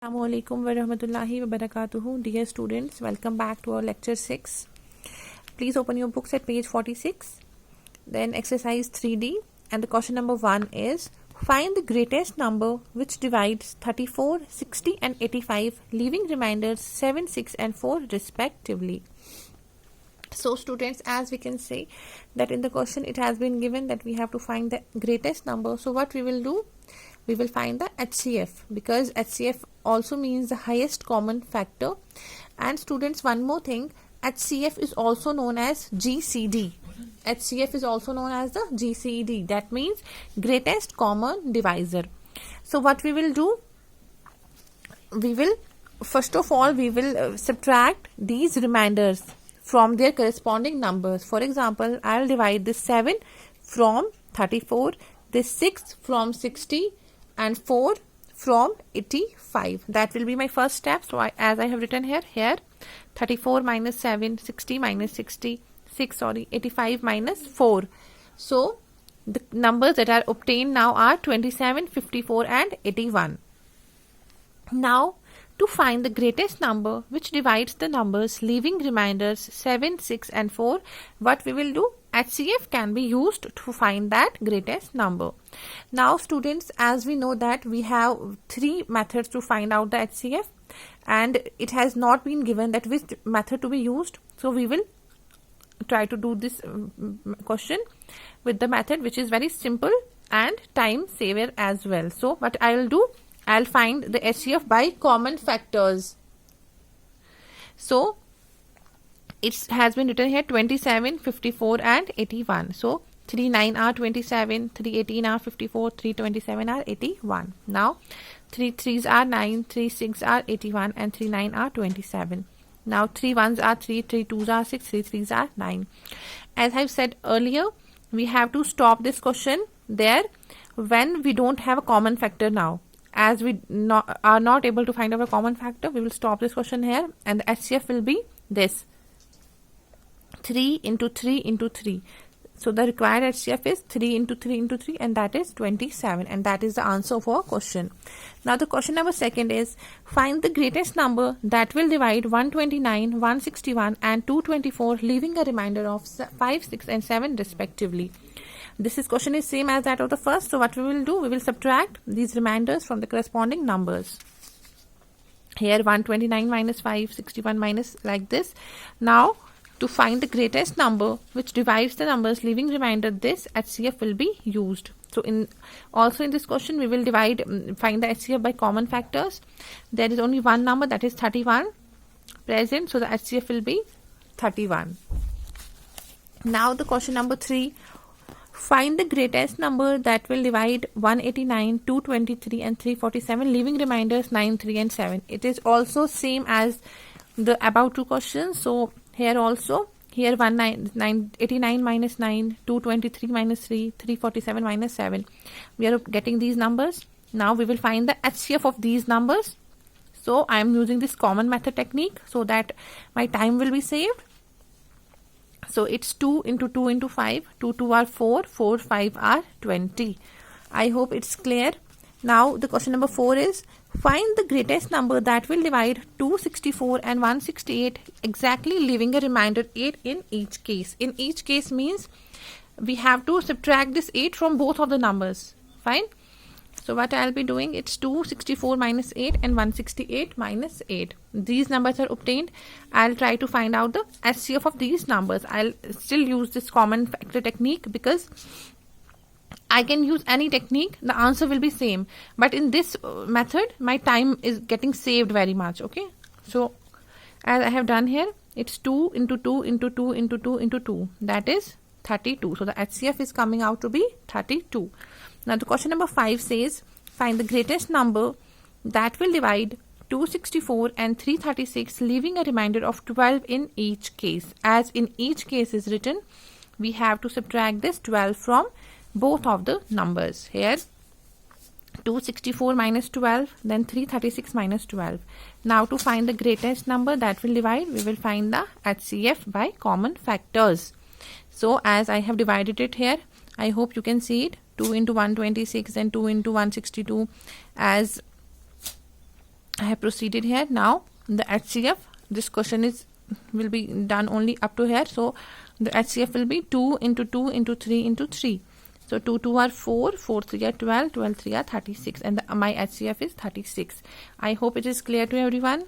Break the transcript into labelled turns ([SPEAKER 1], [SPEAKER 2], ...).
[SPEAKER 1] Assalamualaikum warahmatullahi wabarakatuh. Dear students, welcome back to our lecture 6. Please open your books at page 46. Then exercise 3D, and the question number 1 is find the greatest number which divides 34, 60 and 85, leaving remainders 7, 6 and 4 respectively. So students, as we can say that in the question it has been given that we have to find the greatest number. So what we will do? We will find the HCF, because HCF also means the highest common factor. And students, one more thing, HCF is also known as GCD. HCF is also known as the GCD. That means greatest common divisor. So what we will do? We will, first of all, we will subtract these remainders from their corresponding numbers. For example, I will divide this 7 from 34, this 6 from 60 and 4 from 85. That will be my first step. So as I have written here 34 minus 7, 60 minus 85 minus 4. So the numbers that are obtained now are 27, 54 and 81. Now to find the greatest number which divides the numbers leaving remainders 7, 6 and 4, what we will do? HCF can be used to find that greatest number. Now students, as we know that we have 3 methods to find out the HCF, and it has not been given that which method to be used. So we will try to do this question with the method which is very simple and time saver as well. So what I will do? I'll find the HCF by common factors. So it has been written here 27, 54 and 81. So 3 9 are 27, 3 18 are 54, 3 27 are 81. Now 3 3s are 9, 3 6 are 81 and 3 9 are 27. Now 3 1s are 3, 3 2s are 6, 3 3s are 9. As I've said earlier, we have to stop this question there when we don't have a common factor now. As we are not able to find out a common factor, we will stop this question here, and the HCF will be this 3 into 3 into 3. So the required HCF is 3 into 3 into 3, and that is 27, and that is the answer for question. Now the question number 2 is find the greatest number that will divide 129, 161 and 224, leaving a remainder of 5, 6 and 7 respectively. This question is same as that of the first. So what we will do? We will subtract these remainders from the corresponding numbers. Here 129 minus 5, 61 minus, like this. Now to find the greatest number which divides the numbers leaving remainder, this HCF will be used. So in this question we will find the HCF by common factors. There is only one number, that is 31 present, so the HCF will be 31. Now the question number 3, find the greatest number that will divide 189, 223 and 347, leaving remainders 9, 3 and 7. It is also same as the above 2 questions. So here also, here 89 minus 9, 223 minus 3, 347 minus 7. We are getting these numbers. Now we will find the HCF of these numbers. So I am using this common method technique so that my time will be saved. So it's 2 into 2 into 5, 2 2 are 4, 4 5 are 20. I hope it's clear. Now the question number 4 is find the greatest number that will divide 264 and 168, exactly leaving a remainder 8 in each case. In each case means we have to subtract this 8 from both of the numbers. Fine. So what I'll be doing, it's 264 minus 8 and 168 minus 8. These numbers are obtained. I'll try to find out the HCF of these numbers. I'll still use this common factor technique because I can use any technique, the answer will be same. But in this method, my time is getting saved very much. Okay. So as I have done here, it's 2 into 2 into 2 into 2 into 2. That is 32. So the HCF is coming out to be 32. Now the question number 5 says find the greatest number that will divide 264 and 336, leaving a remainder of 12 in each case. As in each case is written, we have to subtract this 12 from both of the numbers. Here 264 minus 12, then 336 minus 12. Now to find the greatest number that will divide, we will find the HCF by common factors. So as I have divided it here, I hope you can see it. 2 into 126 and 2 into 162 as I have proceeded here. Now the HCF, this question will be done only up to here. So the HCF will be 2 into 2 into 3 into 3. So 2 2 are 4, 4 3 are 12, 12 3 are 36, and my HCF is 36. I hope it is clear to everyone.